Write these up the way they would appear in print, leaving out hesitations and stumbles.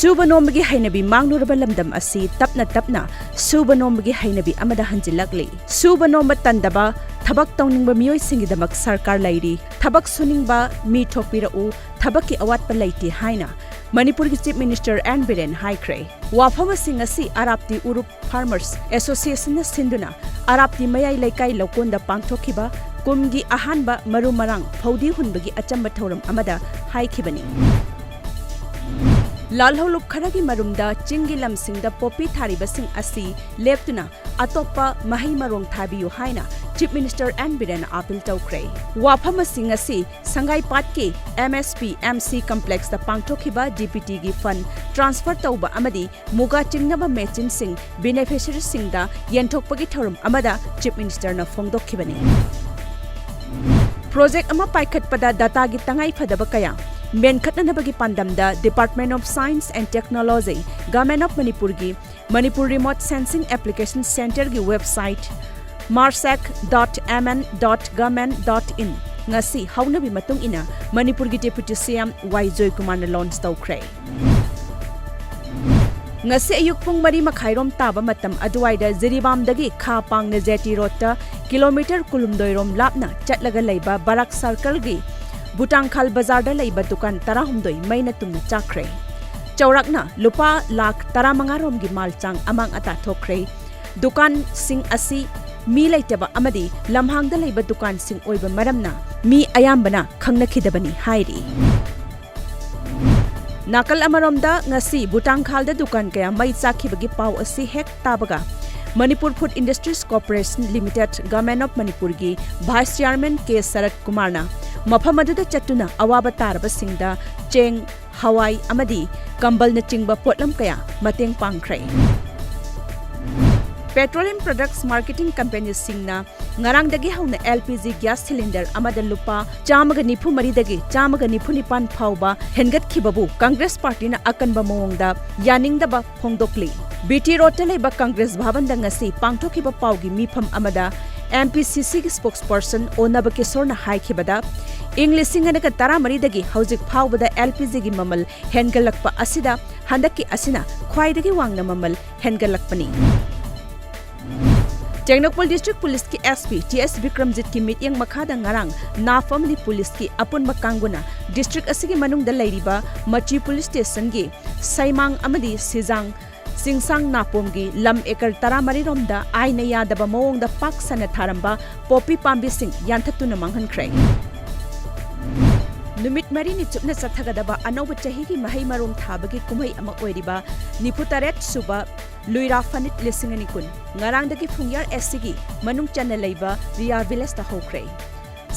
Suba nombagi hainabi mangluraba lamdam asi tapna suba nombagi hainabi amada hanjilakli. Suba nomba tandaba thabak tawningba miyoi singidamak sarkar lairi. Thabak suningba mi thokpirau thabaki awatpa laiti haina. Manipuri Chief Minister N. Biren haikre. Wafama sing asi Arapti Urup Farmers Association na sinduna Arapti mayai laikai laukonda pangthokiba kumgi ahanba maru marang phaudi hunbagi achamba thoram amada haikibani. Lalholup kharagi marumda chingi lamsingda popi tharibasing asi leptuna atopa mahi marong thabiyu haina Chief Minister N. Biren appeal tawkre. Wafama sing asi sangai patke MSP MC complex da pangthokiba DPT gi fund transfer tawba amadi muga chingnaba machine sing beneficiary singda yenthokpagi thorum amada Chief Minister na phongdokhibani. Project ama paikhatpada data gi tangai phadaba kaya menkhatnanabagi pandamda Department of Science and Technology Government of Manipur gi Manipur Remote Sensing Application Center gi website marsec.mn.government.in ngasi haunabi matung ina Manipur gi Deputy CM Y Joy Kumar na launch tawkre. Ngasi ayuk pung mari makhairom taba matam aduwaida Ziribamdagi kha pangna Jeti Road kilometer kulumdoirom lapna chatlaga leiba Barak Circle gi Butangkhal Bazar da leiba dukan 12 maina tumna chakre. Chaurakna lupa lakh 15 rom gi malchang amang ata thokre. Dukan sing asi mi leitaba amadi lamhangda leiba dukan sing oiba maramna mi ayambana khangnakhidabani hairi. Nakal amaromda ngasi Butangkhalda dukan kaya mai chakhibagi pau asi hek tabaga Manipur Food Industries Corporation Limited Government of Manipur gi Vice Chairman K Sarat Kumar na mafam aduda chatuna awaba taraba singda cheng hawai amadi kambal na chingba potlam kaya mateng pangkhrai. Petroleum Products Marketing Company singna ngarangdagi hauna LPG gas cylinder amada lupa 194 dagi 195 phauba hengat khibabu Congress Party na akanba mawongda yaningdaba phongdokli. BT Road leba Congress Bhavan da ngasi pangthokiba paugi mifam amada MPCC gi spokesperson Onaba Kishore na haikhibada English singanaga 13 dagi hojik phawbada LPG gi mamal hengalakpa asida handaki asina khwaidagi wangna mamal hengalakpani. Technopol District Police ki SP TS Vikramjit ki mityang makhada ngarang nafamli police ki apunba kanguna district asigi manungda lairiba Machi Police Station gi Saimang amadi Sijang Singsang Napom gi lam ekar 13 romda aina yadaba mawongda pak sana tharamba popi pambi sing yanthatuna manghankhrai. Numit marini chupna chathagadaba anoba chahi gi mahai marong thabagi kumhai ama oiriba Niputaret suba Luira Fanit Lissingani kun ngarangdagi fungyar SCG manung chana leiba Ria Village ta hokre.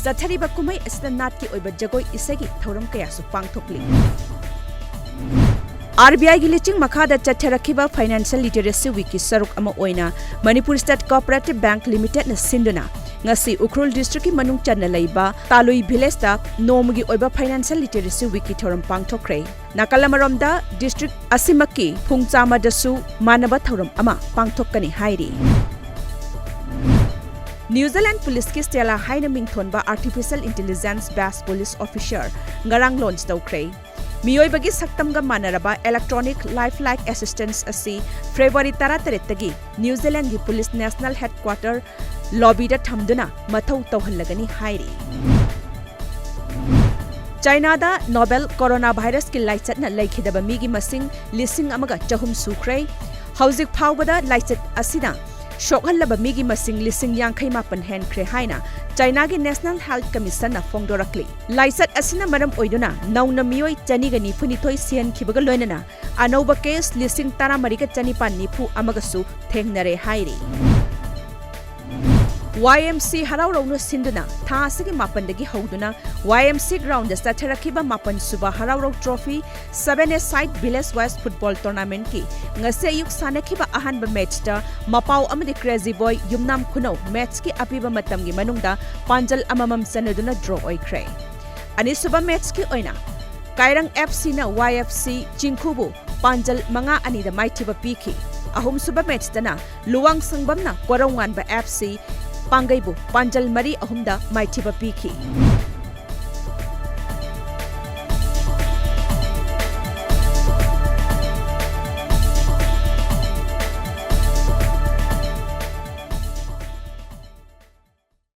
Sathariba kumai asnat ki oiba jagoi isagi thoram kaya su pangthokli. RBI gi liching makhada chatharakiba Financial Literacy Week ki saruk ama oina Manipur State Cooperative Bank Limited na sinduna ngasi Ukhrul District ki manung chana leiba Talui Village ta nomgi oiba Financial Literacy Week ki thoram pangthokre. Nakalamaromda district asimaki phungchama dasu manaba thoram ama pangthokkani hairi. New Zealand Police ki Stella haina mingthonba Artificial Intelligence Based Police Officer ngarang launch tawkre. Miyoibagi saktamga manaraba Electronic Lifelike Assistance asi February 13 tagi New Zealand gi Police National Headquarter lobby da thamduna mathau tawhallagani hairi. China da Novel Coronavirus ki laichat na laikhidaba migi masing lising amaga chahum sukhrei hauzik phawbada laichat asina shokhallaba migi masing lising yankhai mapan henkre haina China gi National Health Commission na phongdorakli laichat asina maram oiduna nauna miyoi chanigani funithoi sian khibaga loinana anoba case lising 13 ga chanipan nifu amagasu thengnare hairi. YMC Haraurauno Sinduna, Tasiki Mapandagi Hoduna, YMC Ground, the Satarakiba Mapan Suba Haraurau Trophy, 7-a-side Village West Football Tournament ki, Ngasayuk Sanakiba Ahanba match da, Mapau Amadi Crazy Boy, Yumnam Kuno, match ki Apiba Matamgi Manungda, Panjal Amamam Sanaduna draw oikre. Anisuba match ki oina, Kairang FC na YFC Chinkubu, Panjal Manga Anida Maitiba Piki, Ahum Suba match dana, Luang Sangbam na, Korongan ba FC, Pangaibu, Panjal Mari Ahumda, Maitiba Piki.